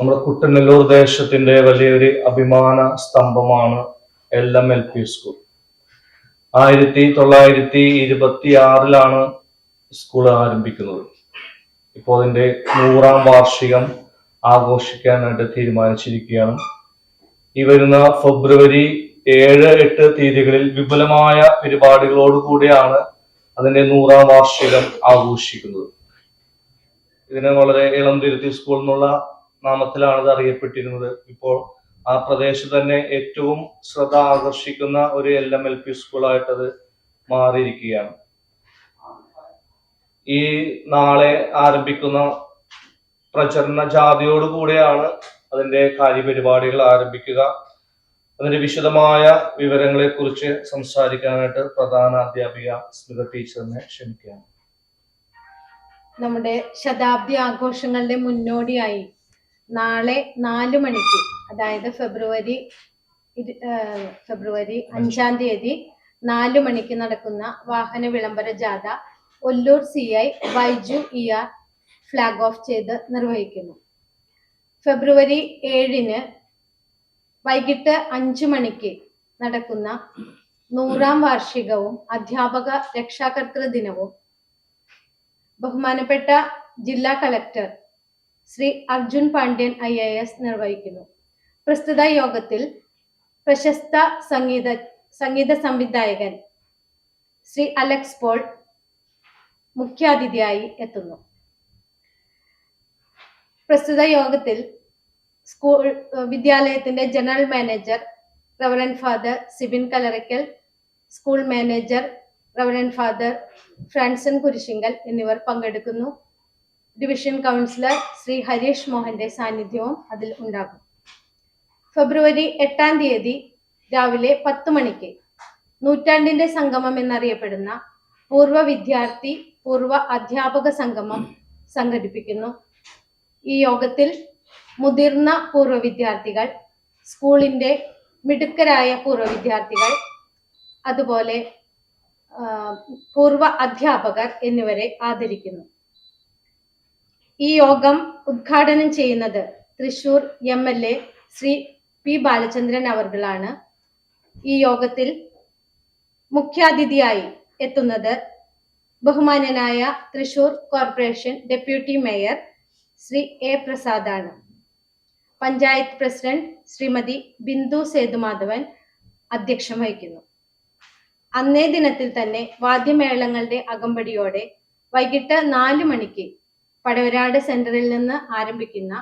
നമ്മുടെ കുട്ടനെല്ലൂർ ദേശത്തിന്റെ വലിയൊരു അഭിമാന സ്തംഭമാണ് LMLP സ്കൂൾ. 1926 സ്കൂൾ ആരംഭിക്കുന്നത്. ഇപ്പോൾ അതിന്റെ 100ാം വാർഷികം ആഘോഷിക്കാനായിട്ട് തീരുമാനിച്ചിരിക്കുകയാണ്. ഈ വരുന്ന ഫെബ്രുവരി 7, 8 തീയതികളിൽ വിപുലമായ പരിപാടികളോടുകൂടിയാണ് അതിന്റെ 100ാം വാർഷികം ആഘോഷിക്കുന്നത്. ഇതിനെ വളരെ ഇളംതിരുത്തി സ്കൂൾ എന്നുള്ള നാമത്തിലാണ് ഇത് അറിയപ്പെട്ടിരുന്നത്. ഇപ്പോൾ ആ പ്രദേശത്ത് തന്നെ ഏറ്റവും ശ്രദ്ധ ആകർഷിക്കുന്ന ഒരു LMLP സ്കൂളായിട്ട് അത് മാറിയിരിക്കുകയാണ്. ഈ നാളെ ആരംഭിക്കുന്ന പ്രചരണ ജാഥയോടുകൂടിയാണ് അതിന്റെ കാര്യപരിപാടികൾ ആരംഭിക്കുക. അതിന്റെ വിശദമായ വിവരങ്ങളെ കുറിച്ച് സംസാരിക്കാനായിട്ട് പ്രധാന അധ്യാപിക സ്മിത ടീച്ചറിനെ ക്ഷണിക്കുകയാണ്. നമ്മുടെ ശതാബ്ദി ആഘോഷങ്ങളുടെ മുന്നോടിയായി നാളെ 4 മണിക്ക്, അതായത് ഫെബ്രുവരി 5-ാം തീയതി 4 മണിക്ക് നടക്കുന്ന വാഹന വിളംബര ജാഥ Ollur CI Baiju ER flag off ചെയ്ത് നിർവഹിക്കുന്നു. ഫെബ്രുവരി 7-ന് വൈകിട്ട് 5 മണിക്ക് നടക്കുന്ന 100ാം വാർഷികവും അധ്യാപക രക്ഷാകർതൃ ദിനവും ബഹുമാനപ്പെട്ട ജില്ലാ കളക്ടർ ശ്രീ അർജുൻ പാണ്ഡ്യൻ IAS നിർവഹിക്കുന്നു. പ്രസ്തുത യോഗത്തിൽ പ്രശസ്ത സംഗീത സംവിധായകൻ ശ്രീ അലക്സ് പോൾ മുഖ്യാതിഥിയായി എത്തുന്നു. പ്രസ്തുത യോഗത്തിൽ സ്കൂൾ വിദ്യാലയത്തിന്റെ general manager reverend father Sibin Kalarakkal, school manager reverend father Franson Kurisinkal എന്നിവർ പങ്കെടുക്കുന്നു. ഡിവിഷൻ കൗൺസിലർ ശ്രീ ഹരീഷ് മോഹന്റെ സാന്നിധ്യവും അതിൽ ഉണ്ടാകും. ഫെബ്രുവരി 8-ാം തീയതി രാവിലെ 10 മണിക്ക് നൂറ്റാണ്ടിന്റെ സംഗമം എന്നറിയപ്പെടുന്ന പൂർവ്വ വിദ്യാർത്ഥി പൂർവ്വ അധ്യാപക സംഗമം സംഘടിപ്പിക്കുന്നു. ഈ യോഗത്തിൽ മുതിർന്ന പൂർവ്വ വിദ്യാർത്ഥികൾ, സ്കൂളിന്റെ മിടുക്കരായ പൂർവ്വ വിദ്യാർത്ഥികൾ, അതുപോലെ പൂർവ്വ അധ്യാപകർ എന്നിവരെ ആദരിക്കുന്നു. ഈ യോഗം ഉദ്ഘാടനം ചെയ്യുന്നത് തൃശൂർ MLA ശ്രീ P. ബാലചന്ദ്രൻ അവർകളാണ്. ഈ യോഗത്തിൽ മുഖ്യാതിഥിയായി എത്തുന്നത് ബഹുമാന്യനായ Thrissur corporation deputy mayor Shri A. പ്രസാദാണ്. പഞ്ചായത്ത് പ്രസിഡന്റ് ശ്രീമതി ബിന്ദു സേതുമാധവൻ അധ്യക്ഷം വഹിക്കുന്നു. അന്നേ ദിനത്തിൽ തന്നെ വാദ്യമേളങ്ങളുടെ അകമ്പടിയോടെ വൈകിട്ട് 4 മണിക്ക് പടവരാട് സെന്ററിൽ നിന്ന് ആരംഭിക്കുന്ന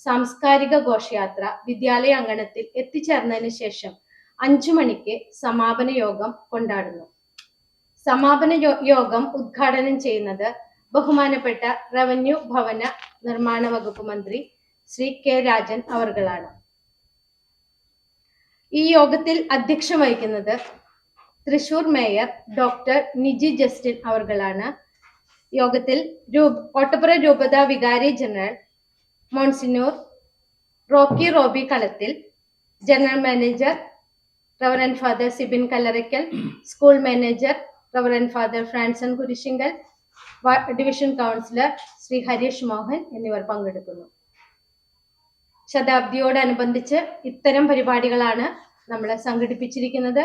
സാംസ്കാരിക ഘോഷയാത്ര വിദ്യാലയ അങ്കണത്തിൽ എത്തിച്ചേർന്നതിന് ശേഷം 5 മണിക്ക് സമാപന യോഗം കൊണ്ടാടുന്നു. സമാപന യോഗം ഉദ്ഘാടനം ചെയ്യുന്നത് ബഹുമാനപ്പെട്ട റവന്യൂ ഭവന നിർമ്മാണ വകുപ്പ് മന്ത്രി ശ്രീ K. രാജൻ അവർകളാണ്. ഈ യോഗത്തിൽ അധ്യക്ഷം വഹിക്കുന്നത് Thrissur mayor doctor Niji Justin അവർകളാണ്. യോഗത്തിൽ ഓട്ടപ്പുറ രൂപത വികാരി general monsignor Rocky Robi Kalathil, general manager reverend father Sibin Kallarakkal, school manager reverend father Franson Kurisinkal, division councillor Shri Harish Mohan എന്നിവർ പങ്കെടുക്കുന്നു. ശതാബ്ദിയോടനുബന്ധിച്ച് ഇത്തരം പരിപാടികളാണ് നമ്മൾ സംഘടിപ്പിച്ചിരിക്കുന്നത്.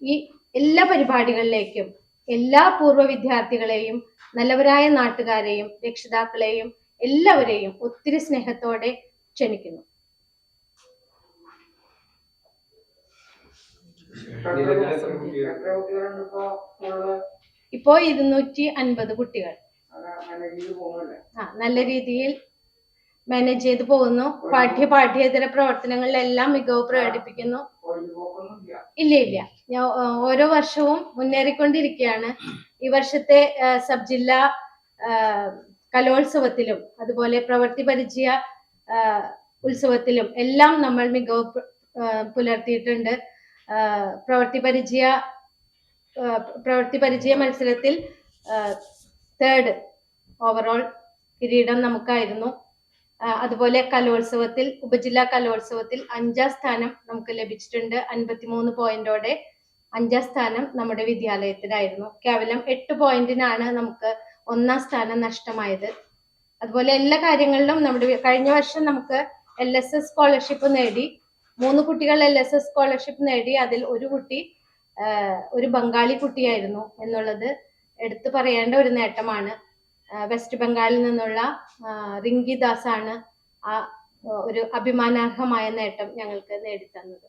ഈ എല്ലാ പരിപാടികളിലേക്കും എല്ലാ പൂർവ്വ വിദ്യാർത്ഥികളെയും നല്ലവരായ നാട്ടുകാരെയും രക്ഷിതാക്കളെയും എല്ലാവരെയും ഒത്തിരി സ്നേഹത്തോടെ ക്ഷണിക്കുന്നു. ഇപ്പോ 250 കുട്ടികൾ നല്ല രീതിയിൽ മാനേജ് ചെയ്തു പോകുന്നു. പാഠ്യേതര പ്രവർത്തനങ്ങളിലെല്ലാം മികവ് പ്രകടിപ്പിക്കുന്നു. ഇല്ല, ഓരോ വർഷവും മുന്നേറിക്കൊണ്ടിരിക്കുകയാണ്. ഈ വർഷത്തെ സബ് ജില്ലാ കലോത്സവത്തിലും അതുപോലെ പ്രവൃത്തി പരിചയ ഉത്സവത്തിലും എല്ലാം നമ്മൾ മികവ് പുലർത്തിയിട്ടുണ്ട്. പ്രവൃത്തി പരിചയ മത്സരത്തിൽ 3rd ഓവറോൾ കിരീടം നമുക്കായിരുന്നു. അതുപോലെ കലോത്സവത്തിൽ, ഉപജില്ലാ കലോത്സവത്തിൽ 5ാം സ്ഥാനം നമുക്ക് ലഭിച്ചിട്ടുണ്ട്. 53 പോയിന്റോടെ 5ാം സ്ഥാനം നമ്മുടെ വിദ്യാലയത്തിനായിരുന്നു. കേവലം 8 പോയിന്റിനാണ് നമുക്ക് 1ാം സ്ഥാനം നഷ്ടമായത്. അതുപോലെ എല്ലാ കാര്യങ്ങളിലും കഴിഞ്ഞ വർഷം നമുക്ക് LSS സ്കോളർഷിപ്പ് നേടി. 3 കുട്ടികൾ LSS സ്കോളർഷിപ്പ് നേടി. അതിൽ ഒരു കുട്ടി ഒരു ബംഗാളി കുട്ടിയായിരുന്നു എന്നുള്ളത് എടുത്തു പറയേണ്ട ഒരു നേട്ടമാണ്. വെസ്റ്റ് ബംഗാളിൽ നിന്നുള്ള റിങ്കി ദാസ് ആണ് ആ ഒരു അഭിമാനാർഹമായ നേട്ടം ഞങ്ങൾക്ക് നേടിത്തന്നത്.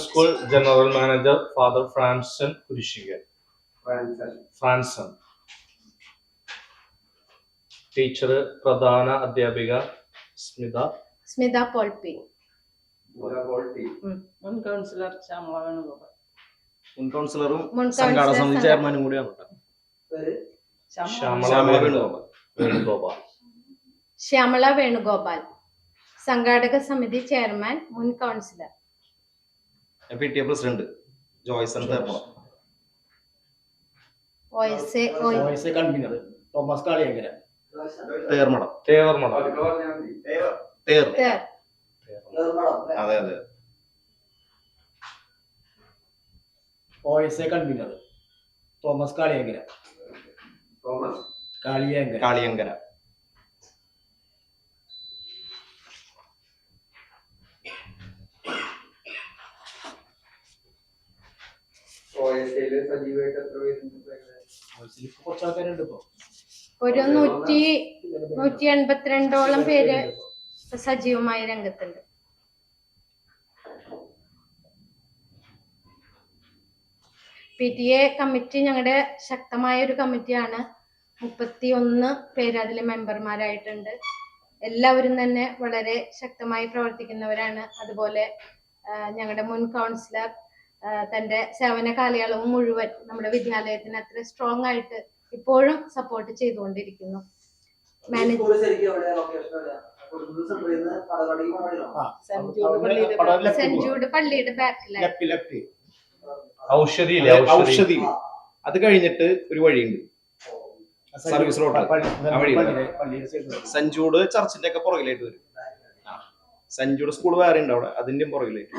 School general manager father Franson Kurisinkal. Franson. Teacher പ്രധാന അധ്യാപിക സ്മിത പോൾപി. മുൻ കൗൺസിലർ ശ്യാമള വേണുഗോപാൽ. മുൻ കൗൺസിലറും സംഘാടക സമിതി ചെയർമാനും കൂടിയാണ്. ശ്യാമള വേണുഗോപാൽ, സംഘാടക സമിതി ചെയർമാൻ, മുൻ councillor. PTA president Joyson Thermadam. Convener Thomas Kaliyankara. Thermadam. അതെ അതെ. OSA convener Thomas Kaliyankara. Kaliyankara. കുറച്ച് ആൾക്കാരുണ്ട് ഇപ്പൊ. ഒരു 182ഓളം പേര് സജീവമായ രംഗത്തുണ്ട്. PTA കമ്മിറ്റി ഞങ്ങളുടെ ശക്തമായ ഒരു കമ്മിറ്റിയാണ്. 31 പേര് അതിലെ മെമ്പർമാരായിട്ടുണ്ട്. എല്ലാവരും തന്നെ വളരെ ശക്തമായി പ്രവർത്തിക്കുന്നവരാണ്. അതുപോലെ ഞങ്ങളുടെ മുൻ കൗൺസിലർ തന്റെ സേവന കാലയളവ് മുഴുവൻ നമ്മുടെ വിദ്യാലയത്തിന് അത്ര സ്ട്രോങ് ആയിട്ട് ഇപ്പോഴും സപ്പോർട്ട് ചെയ്തുകൊണ്ടിരിക്കുന്നു. സെന്റ് ജൂഡ് പള്ളിയുടെ ബാക്കിലായി ഔഷധി. അത് കഴിഞ്ഞിട്ട് ഒരു വഴിയുണ്ട്, സർവീസ് റോഡ്. ആ വഴി സഞ്ജൂഡ് ചർച്ചിന്റെ ഒക്കെ പുറകിലായിട്ട് വരും. സഞ്ജൂഡ് സ്കൂൾ വേറെ ഉണ്ട് അവിടെ, അതിന്റെയും പുറകിലായിട്ട്.